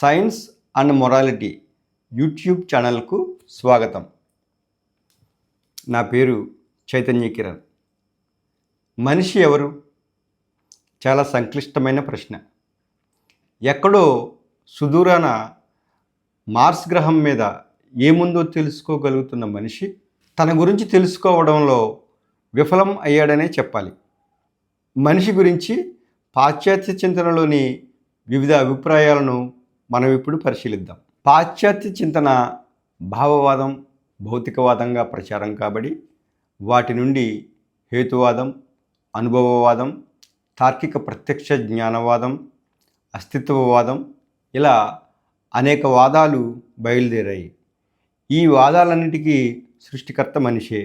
Science and morality YouTube ఛానల్కు స్వాగతం. నా పేరు చైతన్య కిరణ్. మనిషి ఎవరు? చాలా సంక్లిష్టమైన ప్రశ్న. ఎక్కడో సుదూరాన మార్స్ గ్రహం మీద ఏముందో తెలుసుకోగలుగుతున్న మనిషి తన గురించి తెలుసుకోవడంలో విఫలం అయ్యాడనే చెప్పాలి. మనిషి గురించి పాశ్చాత్య చింతనలోని వివిధ అభిప్రాయాలను మనం ఇప్పుడు పరిశీలిద్దాం. పాశ్చాత్య చింతన భావవాదం, భౌతికవాదంగా ప్రచారం కాబడి వాటి నుండి హేతువాదం, అనుభవవాదం, తార్కిక ప్రత్యక్ష జ్ఞానవాదం, అస్తిత్వవాదం ఇలా అనేక వాదాలు బయలుదేరాయి. ఈ వాదాలన్నిటికీ సృష్టికర్త మనిషే.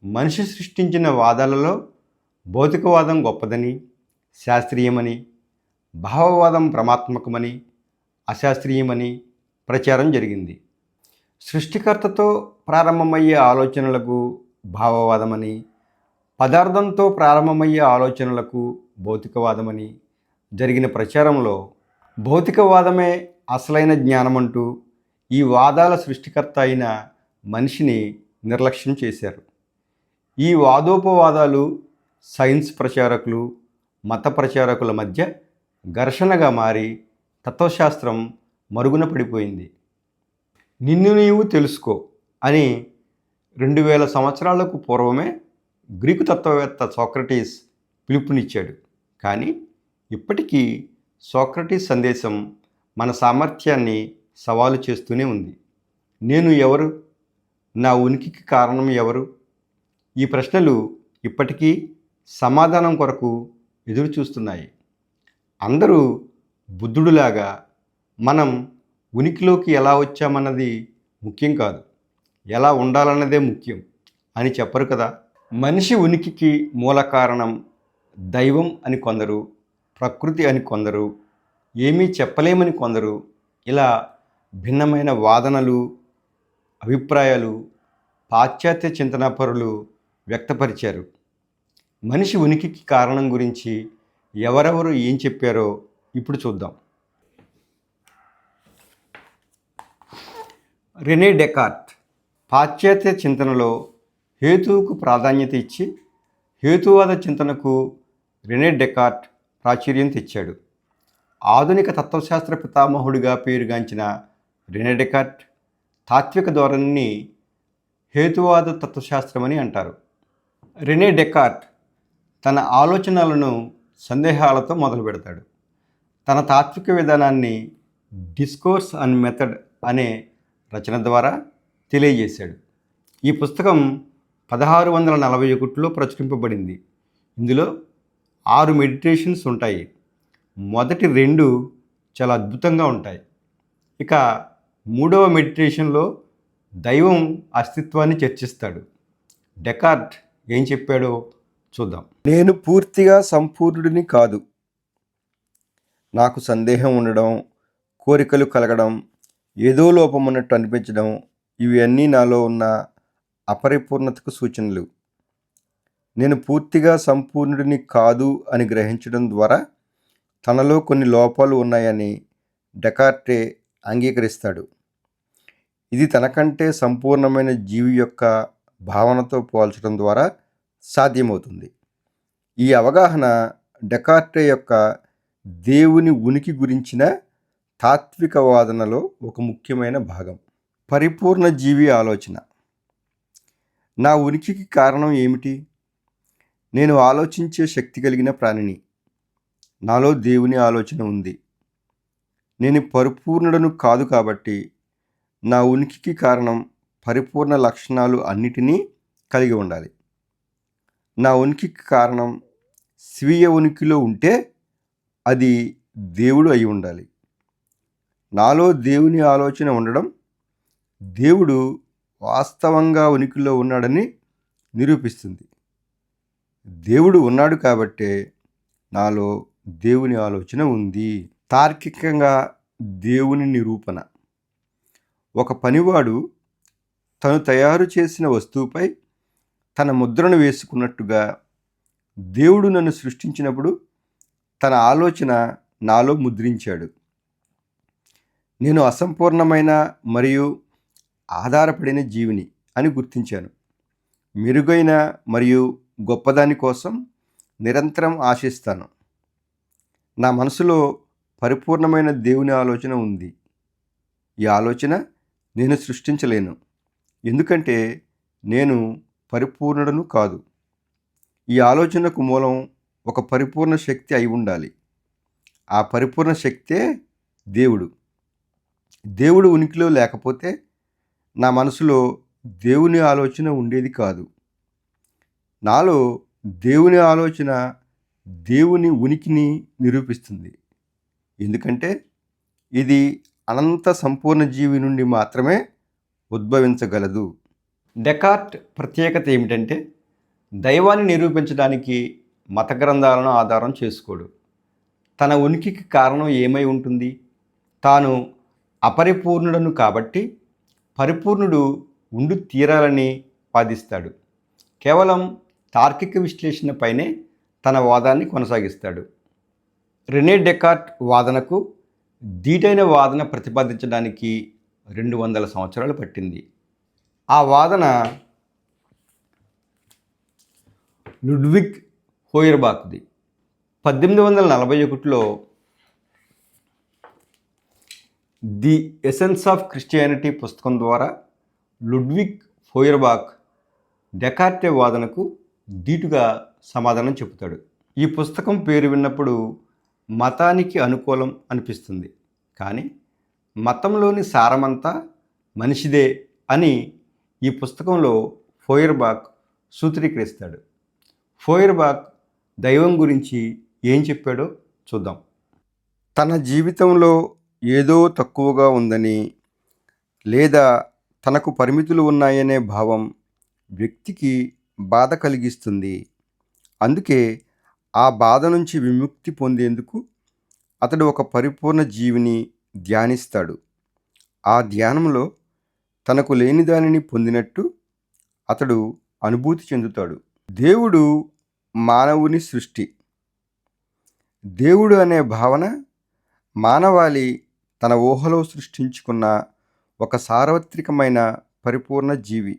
మనిషి సృష్టించిన వాదాలలో భౌతికవాదం గొప్పదని, శాస్త్రీయమని, భావవాదం భ్రమాత్మకమని, అశాస్త్రీయమని ప్రచారం జరిగింది. సృష్టికర్తతో ప్రారంభమయ్యే ఆలోచనలకు భావవాదమని, పదార్థంతో ప్రారంభమయ్యే ఆలోచనలకు భౌతికవాదమని జరిగిన ప్రచారంలో భౌతికవాదమే అసలైన జ్ఞానమంటూ ఈ వాదాల సృష్టికర్త అయిన మనిషిని నిర్లక్ష్యం చేశారు. ఈ వాదోపవాదాలు సైన్స్ ప్రచారకులు, మత ప్రచారకుల మధ్య ఘర్షణగా మారి తత్వశాస్త్రం మరుగున పడిపోయింది. నిన్ను నీవు తెలుసుకో అని 2000 సంవత్సరాలకు పూర్వమే గ్రీకు తత్వవేత్త సోక్రటీస్ పిలుపునిచ్చాడు. కానీ ఇప్పటికీ సోక్రటీస్ సందేశం మన సామర్థ్యాన్ని సవాలు చేస్తూనే ఉంది. నేను ఎవరు? నా ఉనికికి కారణం ఎవరు? ఈ ప్రశ్నలు ఇప్పటికీ సమాధానం కొరకు ఎదురు చూస్తున్నాయి. అందరూ బుద్ధుడులాగా మనం ఉనికిలోకి ఎలా వచ్చామన్నది ముఖ్యం కాదు, ఎలా ఉండాలన్నదే ముఖ్యం అని చెప్పరు కదా. మనిషి ఉనికికి మూల కారణం దైవం అని కొందరు, ప్రకృతి అని కొందరు, ఏమీ చెప్పలేమని కొందరు, ఇలా భిన్నమైన వాదనలు, అభిప్రాయాలు పాశ్చాత్య చింతనాపరులు వ్యక్తపరిచారు. మనిషి ఉనికికి కారణం గురించి ఎవరెవరు ఏం చెప్పారో ఇప్పుడు చూద్దాం. రెనే డెకార్ట్ పాశ్చాత్య చింతనలో హేతువుకు ప్రాధాన్యత ఇచ్చి హేతువాద చింతనకు రెనే డెకార్ట్ ప్రాచుర్యం తెచ్చాడు. ఆధునిక తత్వశాస్త్ర పితామహుడిగా పేరుగాంచిన రెనే డెకార్ట్ తాత్విక ధోరణిని హేతువాద తత్వశాస్త్రమని అంటారు. రెనే డెకార్ట్ తన ఆలోచనలను సందేహాలతో మొదలు పెడతాడు. తన తాత్విక విధానాన్ని డిస్కోర్స్ అండ్ మెథడ్ అనే రచన ద్వారా తెలియజేశాడు. ఈ పుస్తకం 1641లో ప్రచురింపబడింది. ఇందులో 6 మెడిటేషన్స్ ఉంటాయి. మొదటి 2 చాలా అద్భుతంగా ఉంటాయి. ఇక 3వ మెడిటేషన్లో దైవం అస్తిత్వాన్ని చర్చిస్తాడు. డెకార్ట్ ఏం చెప్పాడో చూద్దాం. నేను పూర్తిగా సంపూర్ణుడిని కాదు. నాకు సందేహం ఉండడం, కోరికలు కలగడం, ఏదో లోపం ఉన్నట్టు అనిపించడం, ఇవి అన్నీ నాలో ఉన్న అపరిపూర్ణతకు సూచనలు. నేను పూర్తిగా సంపూర్ణుడిని కాదు అని గ్రహించడం ద్వారా తనలో కొన్ని లోపాలు ఉన్నాయని డెకార్టే అంగీకరిస్తాడు. ఇది తనకంటే సంపూర్ణమైన జీవి యొక్క భావనతో పోల్చడం ద్వారా సాధ్యమవుతుంది. ఈ అవగాహన డెకార్టే యొక్క దేవుని ఉనికి గురించిన తాత్విక వాదనలో ఒక ముఖ్యమైన భాగం. పరిపూర్ణ జీవి ఆలోచన. నా ఉనికికి కారణం ఏమిటి? నేను ఆలోచించే శక్తి కలిగిన ప్రాణిని. నాలో దేవుని ఆలోచన ఉంది. నేను పరిపూర్ణుడను కాదు కాబట్టి నా ఉనికికి కారణం పరిపూర్ణ లక్షణాలు అన్నిటినీ కలిగి ఉండాలి. నా ఉనికికి కారణం స్వీయ ఉనికిలో ఉంటే అది దేవుడు అయి ఉండాలి. నాలో దేవుని ఆలోచన ఉండడం దేవుడు వాస్తవంగా ఉనికిలో ఉన్నాడని నిరూపిస్తుంది. దేవుడు ఉన్నాడు కాబట్టే నాలో దేవుని ఆలోచన ఉంది. తార్కికంగా దేవుని నిరూపణ. ఒక పనివాడు తను తయారు చేసిన వస్తువుపై తన ముద్రను వేసుకున్నట్టుగా దేవుడు నన్ను సృష్టించినప్పుడు తన ఆలోచన నాలో ముద్రించాడు. నేను అసంపూర్ణమైన మరియు ఆధారపడిన జీవిని అని గుర్తించాను. మెరుగైన మరియు గొప్పదాని కోసం నిరంతరం ఆశిస్తాను. నా మనసులో పరిపూర్ణమైన దేవుని ఆలోచన ఉంది. ఈ ఆలోచన నేను సృష్టించలేను, ఎందుకంటే నేను పరిపూర్ణుడను కాదు. ఈ ఆలోచనకు మూలం ఒక పరిపూర్ణ శక్తి అయి ఉండాలి. ఆ పరిపూర్ణ శక్తే దేవుడు. దేవుడు ఉనికిలో లేకపోతే నా మనసులో దేవుని ఆలోచన ఉండేది కాదు. నాలో దేవుని ఆలోచన దేవుని ఉనికిని నిరూపిస్తుంది, ఎందుకంటే ఇది అనంత సంపూర్ణ జీవి నుండి మాత్రమే ఉద్భవించగలదు. డెకార్ట్ ప్రత్యేకత ఏమిటంటే దైవాన్ని నిరూపించడానికి మత గ్రంథాలను ఆధారం చేసుకోడు. తన ఉనికికి కారణం ఏమై ఉంటుంది? తాను అపరిపూర్ణుడను కాబట్టి పరిపూర్ణుడు ఉండి తీరాలని వాదిస్తాడు. కేవలం తార్కిక విశ్లేషణపైనే తన వాదాన్ని కొనసాగిస్తాడు. రెనే డెకార్ట్ వాదనకు ధీటైన వాదన ప్రతిపాదించడానికి 200 సంవత్సరాలు పట్టింది. ఆ వాదన లుడ్విగ్ ఫోయర్బాఖ్ది. 1841లో ది ఎసెన్స్ ఆఫ్ క్రిస్టియానిటీ పుస్తకం ద్వారా లుడ్విగ్ ఫోయర్బాఖ్ డెకార్టే వాదనకు ధీటుగా సమాధానం చెబుతాడు. ఈ పుస్తకం పేరు విన్నప్పుడు మతానికి అనుకూలం అనిపిస్తుంది, కానీ మతంలోని సారమంతా మనిషిదే అని ఈ పుస్తకంలో ఫోయర్బాఖ్ సూత్రీకరిస్తాడు. ఫోయర్బాఖ్ దైవం గురించి ఏం చెప్పాడో చూద్దాం. తన జీవితంలో ఏదో తక్కువగా ఉందని లేదా తనకు పరిమితులు ఉన్నాయనే భావం వ్యక్తికి బాధ కలిగిస్తుంది. అందుకే ఆ బాధ నుంచి విముక్తి పొందేందుకు అతడు ఒక పరిపూర్ణ జీవిని ధ్యానిస్తాడు. ఆ ధ్యానంలో తనకు లేని దానిని పొందినట్టు అతడు అనుభూతి చెందుతాడు. దేవుడు మానవుని సృష్టి. దేవుడు అనే భావన మానవాళి తన ఊహలో సృష్టించుకున్న ఒక సార్వత్రికమైన పరిపూర్ణ జీవి.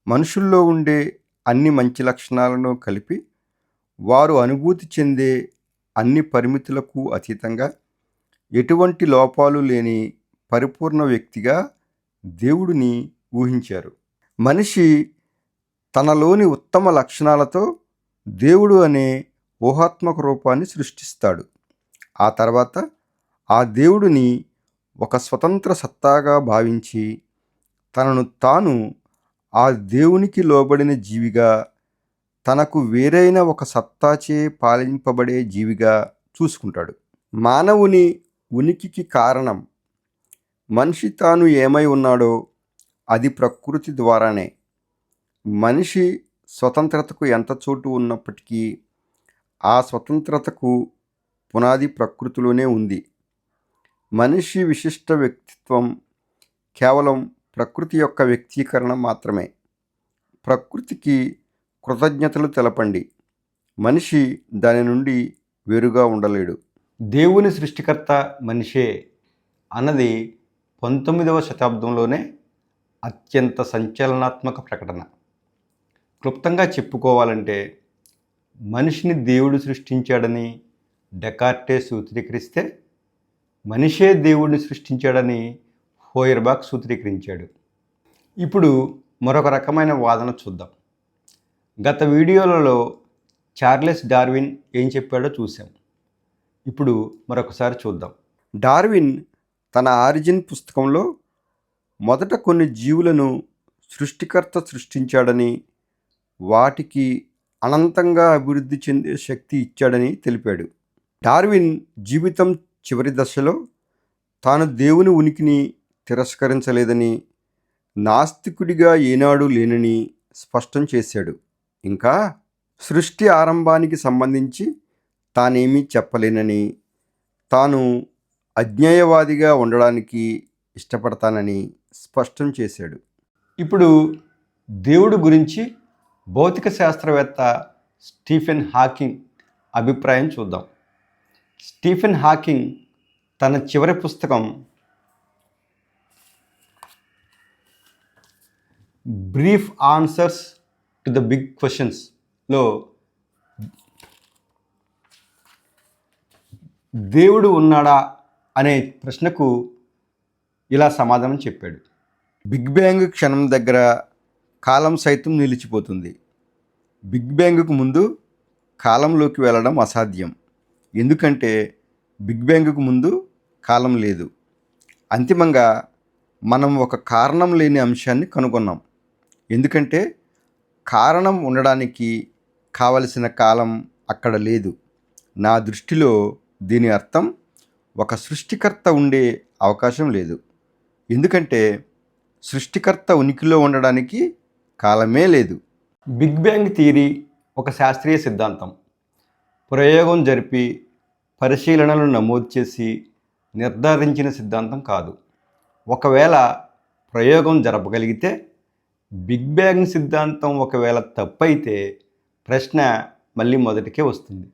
మనుషుల్లో ఉండే అన్ని మంచి లక్షణాలను కలిపి వారు అనుభూతి చెందే అన్ని పరిమితులకు అతీతంగా ఎటువంటి లోపాలు లేని పరిపూర్ణ వ్యక్తిగా దేవుడిని ఊహించారు. మనిషి తనలోని ఉత్తమ లక్షణాలతో దేవుడు అనే ఊహాత్మక రూపాన్ని సృష్టిస్తాడు. ఆ తర్వాత ఆ దేవుడిని ఒక స్వతంత్ర సత్తాగా భావించి తనను తాను ఆ దేవునికి లోబడిన జీవిగా, తనకు వేరైన ఒక సత్తాచే పాలింపబడే జీవిగా చూసుకుంటాడు. మానవుని ఉనికికి కారణం మనిషి తాను ఏమై ఉన్నాడో అది ప్రకృతి ద్వారానే. మనిషి స్వతంత్రతకు ఎంత చోటు ఉన్నప్పటికీ ఆ స్వతంత్రతకు పునాది ప్రకృతిలోనే ఉంది. మనిషి విశిష్ట వ్యక్తిత్వం కేవలం ప్రకృతి యొక్క వ్యక్తీకరణ మాత్రమే. ప్రకృతికి కృతజ్ఞతలు తెలపండి, మనిషి దాని నుండి వేరుగా ఉండలేడు. దేవుని సృష్టికర్త మనిషే అన్నది 19వ శతాబ్దంలోనే అత్యంత సంచలనాత్మక ప్రకటన. క్లుప్తంగా చెప్పుకోవాలంటే మనిషిని దేవుడు సృష్టించాడని డెకార్టే సూత్రీకరిస్తే మనిషే దేవుడిని సృష్టించాడని ఫోయర్బాఖ్ సూత్రీకరించాడు. ఇప్పుడు మరొక రకమైన వాదన చూద్దాం. గత వీడియోలలో చార్లెస్ డార్విన్ ఏం చెప్పాడో చూసాం. ఇప్పుడు మరొకసారి చూద్దాం. డార్విన్ తన ఆరిజిన్ పుస్తకంలో మొదట కొన్ని జీవులను సృష్టికర్త సృష్టించాడని, వాటికి అనంతంగా అభివృద్ధి చెందే శక్తి ఇచ్చాడని తెలిపాడు. డార్విన్ జీవితం చివరి దశలో తాను దేవుని ఉనికిని తిరస్కరించలేదని, నాస్తికుడిగా ఏనాడు లేనని స్పష్టం చేశాడు. ఇంకా సృష్టి ఆరంభానికి సంబంధించి తానేమీ చెప్పలేనని, తాను అజ్ఞేయవాదిగా ఉండడానికి ఇష్టపడతానని స్పష్టం చేశాడు. ఇప్పుడు దేవుడు గురించి భౌతిక శాస్త్రవేత్త స్టీఫెన్ హాకింగ్ అభిప్రాయం చూద్దాం. స్టీఫెన్ హాకింగ్ తన చివరి పుస్తకం brief answers to the big క్వశ్చన్స్లో దేవుడు ఉన్నాడా అనే ప్రశ్నకు ఇలా సమాధానం చెప్పాడు. బిగ్ బ్యాంగ్ క్షణం దగ్గర కాలం సైతం నిలిచిపోతుంది. బిగ్ బ్యాంగ్కు ముందు కాలంలోకి వెళ్ళడం అసాధ్యం. ఎందుకంటే బిగ్ బ్యాంగ్కు ముందు కాలం లేదు. అంతిమంగా మనం ఒక కారణం లేని అంశాన్ని కనుగొన్నాం. ఎందుకంటే కారణం ఉండడానికి కావలసిన కాలం అక్కడ లేదు. నా దృష్టిలో దీని అర్థం ఒక సృష్టికర్త ఉండే అవకాశం లేదు. ఎందుకంటే సృష్టికర్త ఉనికిలో ఉండడానికి కాలమే లేదు. బిగ్ బ్యాంగ్ థియరీ ఒక శాస్త్రీయ సిద్ధాంతం. ప్రయోగం జరిపి పరిశీలనలు నమోదు చేసి నిర్ధారించిన సిద్ధాంతం కాదు. ఒకవేళ ప్రయోగం జరపగలిగితే బిగ్ బ్యాంగ్ సిద్ధాంతం ఒకవేళ తప్పైతే ప్రశ్న మళ్ళీ మొదటికే వస్తుంది.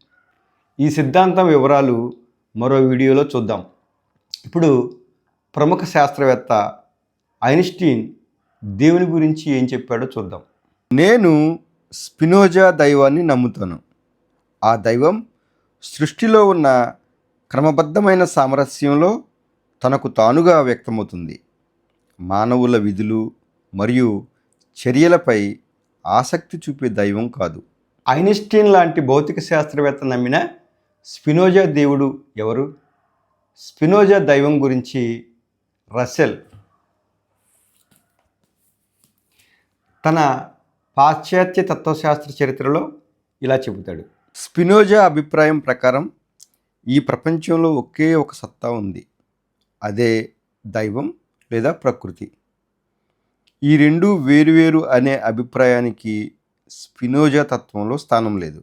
ఈ సిద్ధాంతం వివరాలు మరో వీడియోలో చూద్దాం. ఇప్పుడు ప్రముఖ శాస్త్రవేత్త ఐన్స్టీన్ దేవుని గురించి ఏం చెప్పాడో చూద్దాం. నేను స్పినోజా దైవాన్ని నమ్ముతాను. ఆ దైవం సృష్టిలో ఉన్న క్రమబద్ధమైన సామరస్యంలో తనకు తానుగా వ్యక్తమవుతుంది. మానవుల విధులు మరియు చర్యలపై ఆసక్తి చూపే దైవం కాదు. ఐన్స్టీన్ లాంటి భౌతిక శాస్త్రవేత్త నమ్మిన స్పినోజా దేవుడు ఎవరు? స్పినోజా దైవం గురించి రసెల్ తన పాశ్చాత్య తత్వశాస్త్ర చరిత్రలో ఇలా చెబుతాడు. స్పినోజా అభిప్రాయం ప్రకారం ఈ ప్రపంచంలో ఒకే ఒక సత్తా ఉంది. అదే దైవం లేదా ప్రకృతి. ఈ రెండు వేరువేరు అనే అభిప్రాయానికి స్పినోజా తత్వంలో స్థానం లేదు.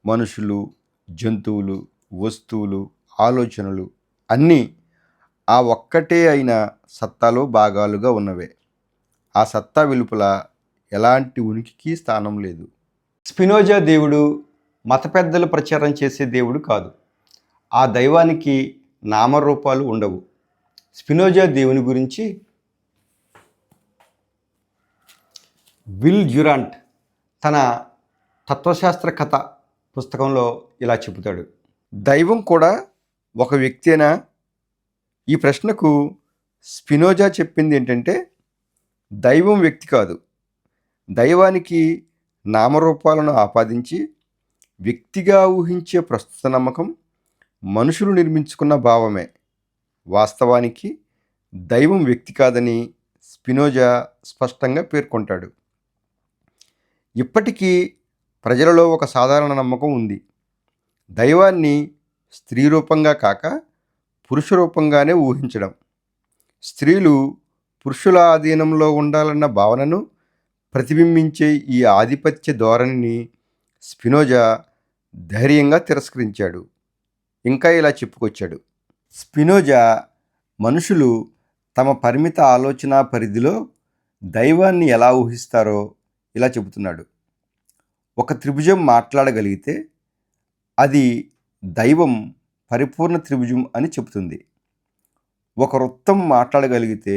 మనుషులు, జంతువులు, వస్తువులు, ఆలోచనలు అన్నీ ఆ ఒక్కటే అయిన సత్తాలో భాగాలుగా ఉన్నవే. ఆ సత్తా వెలుపల ఎలాంటి ఉనికికి స్థానం లేదు. స్పినోజా దేవుడు మత పెద్దలు ప్రచారం చేసే దేవుడు కాదు. ఆ దైవానికి నామరూపాలు ఉండవు. స్పినోజా దేవుని గురించి విల్ డ్యురాంట్ తన తత్వశాస్త్ర కథ పుస్తకంలో ఇలా చెబుతాడు. దైవం కూడా ఒక వ్యక్తేనా? ఈ ప్రశ్నకు స్పినోజా చెప్పింది ఏంటంటే దైవం వ్యక్తి కాదు. దైవానికి నామరూపాలను ఆపాదించి వ్యక్తిగా ఊహించే ప్రస్తుత నమ్మకం మనుషులు నిర్మించుకున్న భావమే. వాస్తవానికి దైవం వ్యక్తి కాదని స్పినోజా స్పష్టంగా పేర్కొంటాడు. ఇప్పటికీ ప్రజలలో ఒక సాధారణ నమ్మకం ఉంది. దైవాన్ని స్త్రీ రూపంగా కాక పురుష రూపంగానే ఊహించడం. స్త్రీలు పురుషుల ఆధీనంలో ఉండాలన్న భావనను ప్రతిబింబించే ఈ ఆధిపత్య ధోరణిని స్పినోజా ధైర్యంగా తిరస్కరించాడు. ఇంకా ఇలా చెప్పుకొచ్చాడు. స్పినోజా మనుషులు తమ పరిమిత ఆలోచన పరిధిలో దైవాన్ని ఎలా ఊహిస్తారో ఇలా చెబుతున్నాడు. ఒక త్రిభుజం మాట్లాడగలిగితే అది దైవం పరిపూర్ణ త్రిభుజం అని చెబుతుంది. ఒక వృత్తం మాట్లాడగలిగితే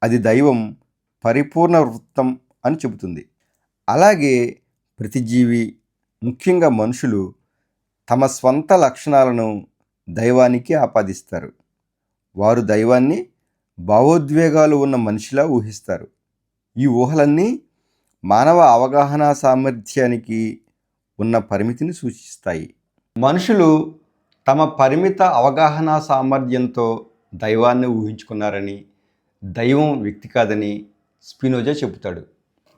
అది దైవం పరిపూర్ణ వృత్తం అని చెబుతుంది. అలాగే ప్రతి జీవి, ముఖ్యంగా మనుషులు తమ స్వంత లక్షణాలను దైవానికి ఆపాదిస్తారు. వారు దైవాన్ని భావోద్వేగాలు ఉన్న మనిషిలా ఊహిస్తారు. ఈ ఊహలన్నీ మానవ అవగాహన సామర్థ్యానికి ఉన్న పరిమితిని సూచిస్తాయి. మనుషులు తమ పరిమిత అవగాహన సామర్థ్యంతో దైవాన్ని ఊహించుకున్నారని, దైవం వ్యక్తి కాదని స్పినోజా చెబుతాడు.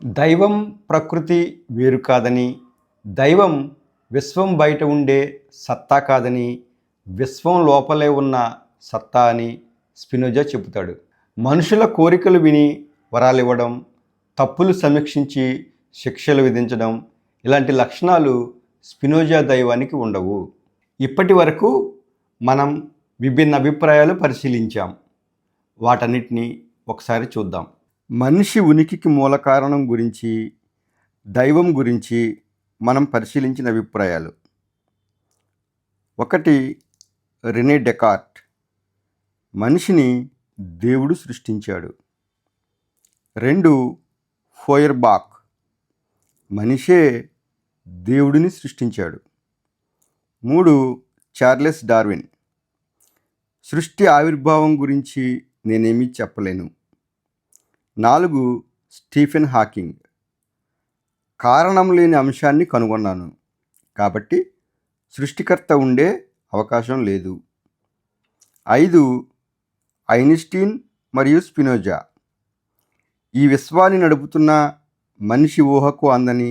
దైవం ప్రకృతి వేరు కాదని, దైవం విశ్వం బయట ఉండే సత్తా కాదని, విశ్వం లోపలే ఉన్న సత్తా అని స్పినోజా చెబుతాడు. మనుషుల కోరికలు విని వరాలివ్వడం, తప్పులు సమీక్షించి శిక్షలు విధించడం ఇలాంటి లక్షణాలు స్పినోజా దైవానికి ఉండవు. ఇప్పటి వరకు మనం విభిన్న అభిప్రాయాలు పరిశీలించాం. వాటన్నిటినీ ఒకసారి చూద్దాం. మనిషి ఉనికికి మూల కారణం గురించి, దైవం గురించి మనం పరిశీలించిన అభిప్రాయాలు. 1. రెనే డెకార్ట్, మనిషిని దేవుడు సృష్టించాడు. 2 ఫోయర్బాక్, మనిషే దేవుడిని సృష్టించాడు. 3 చార్లెస్ డార్విన్, సృష్టి ఆవిర్భావం గురించి నేనేమీ చెప్పలేను. 4 స్టీఫెన్ హాకింగ్, కారణం లేని అంశాన్ని కనుగొన్నాను కాబట్టి సృష్టికర్త ఉండే అవకాశం లేదు. 5 ఐన్స్టీన్ మరియు స్పినోజా, ఈ విశ్వాన్ని నడుపుతున్న మనిషి ఊహకు అందని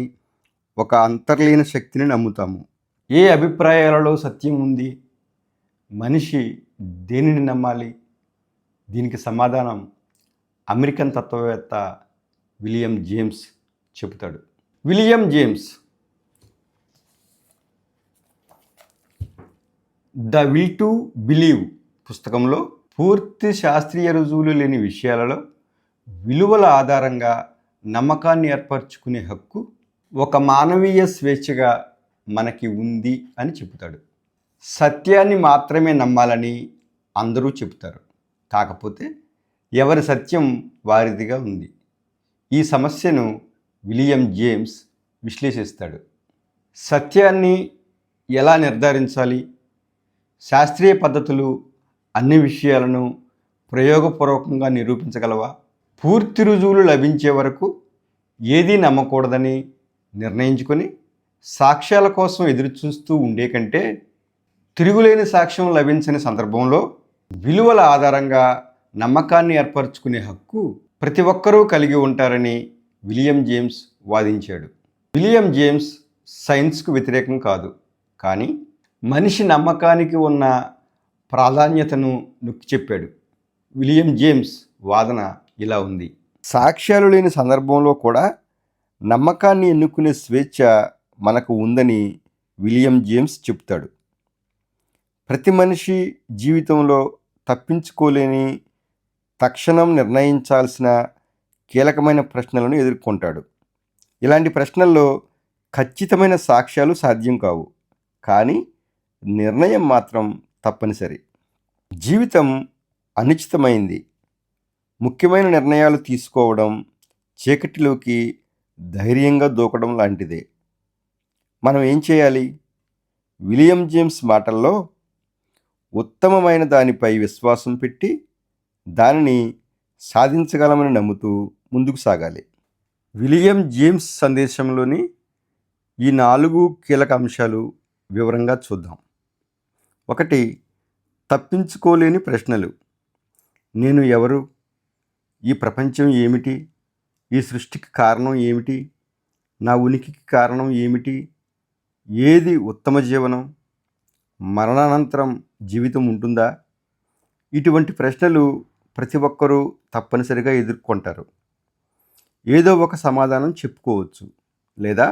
ఒక అంతర్లీన శక్తిని నమ్ముతాము. ఏ అభిప్రాయాలలో సత్యం ఉంది? మనిషి దేనిని నమ్మాలి? దీనికి సమాధానం అమెరికన్ తత్వవేత్త విలియం జేమ్స్ చెబుతాడు. William James the will to believe పుస్తకంలో పూర్తి శాస్త్రీయ రుజువులు లేని విషయాలలో విలువల ఆధారంగా నమ్మకాన్ని ఏర్పరచుకునే హక్కు ఒక మానవీయ స్వేచ్ఛగా మనకి ఉంది అని చెబుతాడు. సత్యాన్ని మాత్రమే నమ్మాలని అందరూ చెబుతారు, కాకపోతే ఎవరి సత్యం వారిదిగా ఉంది. ఈ సమస్యను విలియం జేమ్స్ విశ్లేషిస్తాడు. సత్యాన్ని ఎలా నిర్ధారించాలి? శాస్త్రీయ పద్ధతులు అన్ని విషయాలను ప్రయోగపూర్వకంగా నిరూపించగలవా? పూర్తి రుజువులు లభించే వరకు ఏదీ నమ్మకూడదని నిర్ణయించుకొని సాక్ష్యాల కోసం ఎదురుచూస్తూ ఉండే కంటే తిరుగులేని సాక్ష్యం లభించని సందర్భంలో విలువల ఆధారంగా నమ్మకాన్ని ఏర్పరచుకునే హక్కు ప్రతి ఒక్కరూ కలిగి ఉంటారని విలియం జేమ్స్ వాదించాడు. విలియం జేమ్స్ సైన్స్కు వ్యతిరేకం కాదు, కానీ మనిషి నమ్మకానికి ఉన్న ప్రాధాన్యతను నొక్కి చెప్పాడు. విలియం జేమ్స్ వాదన ఇలా ఉంది: సాక్ష్యాలు లేని సందర్భంలో కూడా నమ్మకాన్ని ఎన్నుకునే స్వేచ్ఛ మనకు ఉందని విలియం జేమ్స్ చెప్తాడు. ప్రతి మనిషి జీవితంలో తప్పించుకోలేని, తక్షణం నిర్ణయించాల్సిన కీలకమైన ప్రశ్నలను ఎదుర్కొంటాడు. ఇలాంటి ప్రశ్నల్లో ఖచ్చితమైన సాక్ష్యాలు సాధ్యం కావు, కానీ నిర్ణయం మాత్రం తప్పనిసరి. జీవితం అనిశ్చితమైంది. ముఖ్యమైన నిర్ణయాలు తీసుకోవడం చీకటిలోకి ధైర్యంగా దూకడం లాంటిదే. మనం ఏం చేయాలి? విలియం జేమ్స్ మాటల్లో, ఉత్తమమైన దానిపై విశ్వాసం పెట్టి దానిని సాధించగలమని నమ్ముతూ ముందుకు సాగాలి. విలియం జేమ్స్ సందేశంలోని ఈ 4 కీలక అంశాలు వివరంగా చూద్దాం. 1 తప్పించుకోలేని ప్రశ్నలు. నేను ఎవరు? ఈ ప్రపంచం ఏమిటి? ఈ సృష్టికి కారణం ఏమిటి? నా ఉనికికి కారణం ఏమిటి? ఏది ఉత్తమ జీవనం? మరణానంతరం జీవితం ఉంటుందా? ఇటువంటి ప్రశ్నలు ప్రతి ఒక్కరూ తప్పనిసరిగా ఎదుర్కొంటారు. ఏదో ఒక సమాధానం చెప్పుకోవచ్చు, లేదా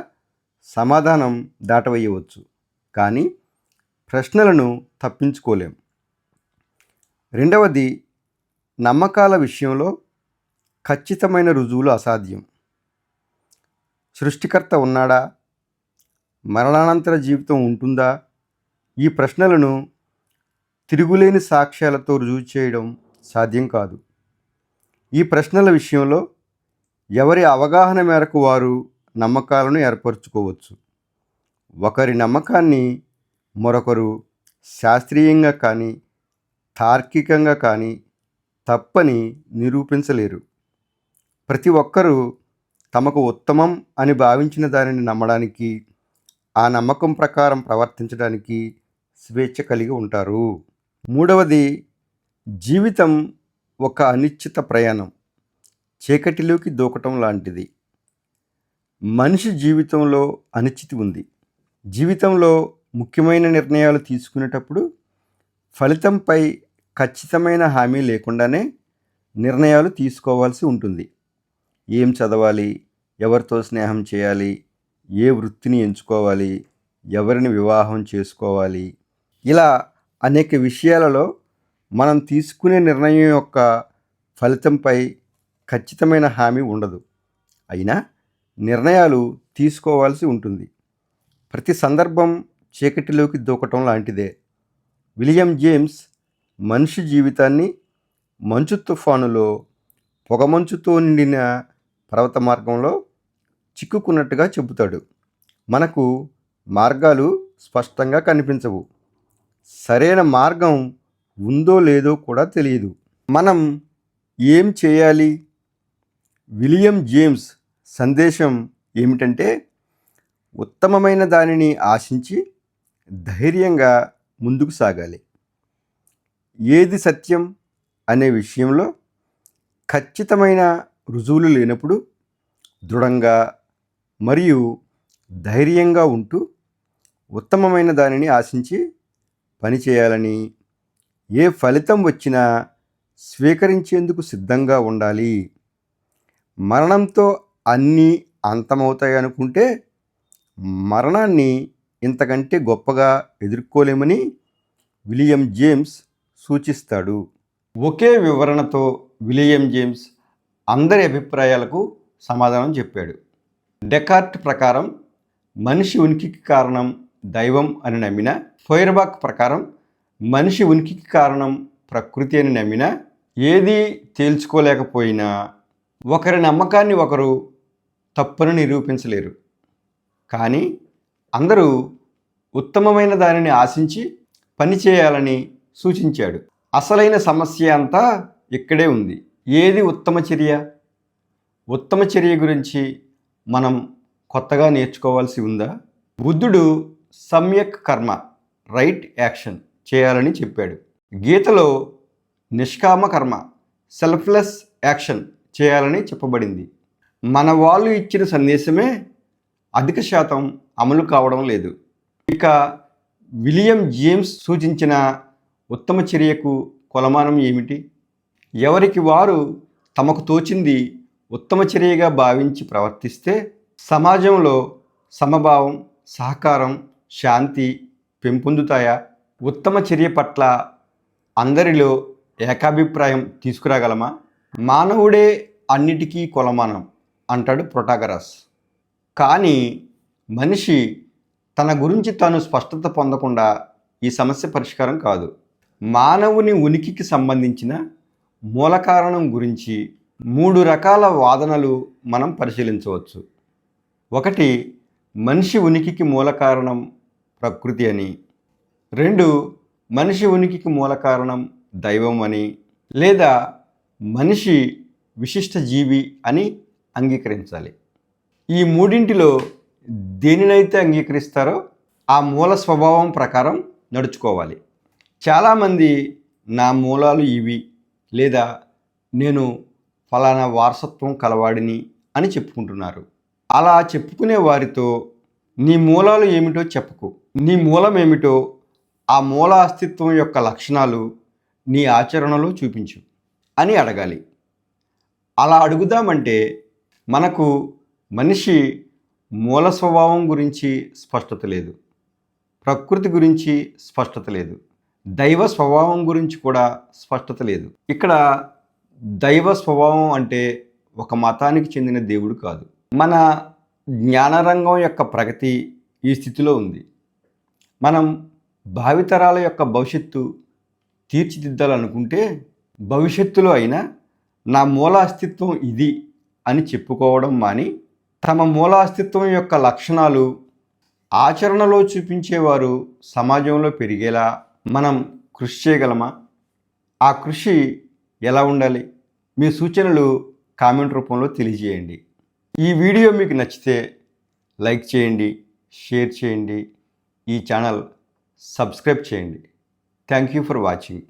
సమాధానం దాటవేయవచ్చు, కానీ ప్రశ్నలను తప్పించుకోలేం. 2 నమ్మకాల విషయంలో ఖచ్చితమైన రుజువులు అసాధ్యం. సృష్టికర్త ఉన్నాడా? మరణానంతర జీవితం ఉంటుందా? ఈ ప్రశ్నలను తిరుగులేని సాక్ష్యాలతో రుజువు చేయడం సాధ్యం కాదు. ఈ ప్రశ్నల విషయంలో ఎవరి అవగాహన మేరకు వారు నమ్మకాలను ఏర్పరచుకోవచ్చు. ఒకరి నమ్మకాన్ని మరొకరు శాస్త్రీయంగా కానీ తార్కికంగా కానీ తప్పని నిరూపించలేరు. ప్రతి ఒక్కరూ తమకు ఉత్తమం అని భావించిన దానిని నమ్మడానికి, ఆ నమ్మకం ప్రకారం ప్రవర్తించడానికి స్వేచ్ఛ కలిగి ఉంటారు. 3 జీవితం ఒక అనిశ్చిత ప్రయాణం, చీకటిలోకి దూకటం లాంటిది. మనిషి జీవితంలో అనిశ్చితి ఉంది. జీవితంలో ముఖ్యమైన నిర్ణయాలు తీసుకునేటప్పుడు ఫలితంపై ఖచ్చితమైన హామీ లేకుండానే నిర్ణయాలు తీసుకోవాల్సి ఉంటుంది. ఏం చదవాలి? ఎవరితో స్నేహం చేయాలి? ఏ వృత్తిని ఎంచుకోవాలి? ఎవరిని వివాహం చేసుకోవాలి? ఇలా అనేక విషయాలలో మనం తీసుకునే నిర్ణయం యొక్క ఫలితంపై ఖచ్చితమైన హామీ ఉండదు. అయినా నిర్ణయాలు తీసుకోవాల్సి ఉంటుంది. ప్రతి సందర్భం చీకటిలోకి దూకటం లాంటిదే. విలియం జేమ్స్ మనిషి జీవితాన్ని మంచు తుఫానులో పొగమంచుతో నిండిన పర్వత మార్గంలో చిక్కుకున్నట్టుగా చెబుతాడు. మనకు మార్గాలు స్పష్టంగా కనిపించవు. సరైన మార్గం ఉందో లేదో కూడా తెలియదు. మనం ఏం చేయాలి? విలియం జేమ్స్ సందేశం ఏమిటంటే, ఉత్తమమైన దానిని ఆశించి ధైర్యంగా ముందుకు సాగాలి. ఏది సత్యం అనే విషయంలో ఖచ్చితమైన రుజువులు లేనప్పుడు దృఢంగా మరియు ధైర్యంగా ఉంటూ ఉత్తమమైన దానిని ఆశించి పనిచేయాలని, ఏ ఫలితం వచ్చినా స్వీకరించేందుకు సిద్ధంగా ఉండాలి. మరణంతో అన్నీ అంతమవుతాయి అనుకుంటే మరణాన్ని ఇంతకంటే గొప్పగా ఎదుర్కోలేమని విలియం జేమ్స్ సూచిస్తాడు. ఒకే వివరణతో విలియం జేమ్స్ అందరి అభిప్రాయాలకు సమాధానం చెప్పాడు. డెకార్ట్ ప్రకారం మనిషి ఉనికికి కారణం దైవం అని నమ్మిన, ఫెయిర్బాక్ ప్రకారం మనిషి ఉనికికి కారణం ప్రకృతి అని నమ్మిన, ఏదీ తేల్చుకోలేకపోయినా ఒకరి నమ్మకాన్ని ఒకరు తప్పని నిరూపించలేరు. కానీ అందరూ ఉత్తమమైన దానిని ఆశించి పనిచేయాలని సూచించాడు. అసలైన సమస్య అంతా ఇక్కడే ఉంది. ఏది ఉత్తమ చర్య? ఉత్తమ చర్య గురించి మనం కొత్తగా నేర్చుకోవాల్సి ఉందా? బుద్ధుడు సమ్యక్ కర్మ, రైట్ యాక్షన్ చేయాలని చెప్పాడు. గీతలో నిష్కామ కర్మ, సెల్ఫ్లెస్ యాక్షన్ చేయాలని చెప్పబడింది. మన వాళ్ళు ఇచ్చిన సందేశమే అధిక శాతం అమలు కావడం లేదు. ఇక విలియం జేమ్స్ సూచించిన ఉత్తమ చర్యకు కొలమానం ఏమిటి? ఎవరికి వారు తమకు తోచింది ఉత్తమ చర్యగా భావించి ప్రవర్తిస్తే సమాజంలో సమభావం, సహకారం, శాంతి పెంపొందుతాయా? ఉత్తమ చర్య పట్ల అందరిలో ఏకాభిప్రాయం తీసుకురాగలమా? మానవుడే అన్నిటికీ కొలమానం అంటాడు ప్రొటాగరస్. కానీ మనిషి తన గురించి తాను స్పష్టత పొందకుండా ఈ సమస్య పరిష్కారం కాదు. మానవుని ఉనికికి సంబంధించిన మూల కారణం గురించి 3 రకాల వాదనలు మనం పరిశీలించవచ్చు. 1, మనిషి ఉనికికి మూల కారణం ప్రకృతి అని. 2, మనిషి ఉనికికి మూల కారణం దైవం అని, లేదా మనిషి విశిష్ట జీవి అని అంగీకరించాలి. ఈ మూడింటిలో దేనినైతే అంగీకరిస్తారో ఆ మూల స్వభావం ప్రకారం నడుచుకోవాలి. చాలామంది నా మూలాలు ఇవి, లేదా నేను ఫలానా వారసత్వం కలవాడిని అని చెప్పుకుంటున్నారు. అలా చెప్పుకునే వారితో నీ మూలాలు ఏమిటో చెప్పకు. నీ మూలం ఏమిటో, ఆ మూల అస్తిత్వం యొక్క లక్షణాలు నీ ఆచరణలో చూపించు అని అడగాలి. అలా అడుగుదామంటే మనకు మనిషి మూల స్వభావం గురించి స్పష్టత లేదు, ప్రకృతి గురించి స్పష్టత లేదు, దైవ స్వభావం గురించి కూడా స్పష్టత లేదు. ఇక్కడ దైవ స్వభావం అంటే ఒక మతానికి చెందిన దేవుడు కాదు. మన జ్ఞానరంగం యొక్క ప్రగతి ఈ స్థితిలో ఉంది. మనం భావితరాల యొక్క భవిష్యత్తు తీర్చిదిద్దాలనుకుంటే భవిష్యత్తులో అయినా నా మూల అస్తిత్వం ఇది అని చెప్పుకోవడం మాని, తమ మూల అస్తిత్వం యొక్క లక్షణాలు ఆచరణలో చూపించేవారు సమాజంలో పెరిగేలా మనం కృషి చేయగలమా? ఆ కృషి ఎలా ఉండాలి? మీ సూచనలు కామెంట్ రూపంలో తెలియజేయండి. ఈ వీడియో మీకు నచ్చితే లైక్ చేయండి, షేర్ చేయండి, ఈ ఛానల్ సబ్స్క్రైబ్ చేయండి. Thank you for watching.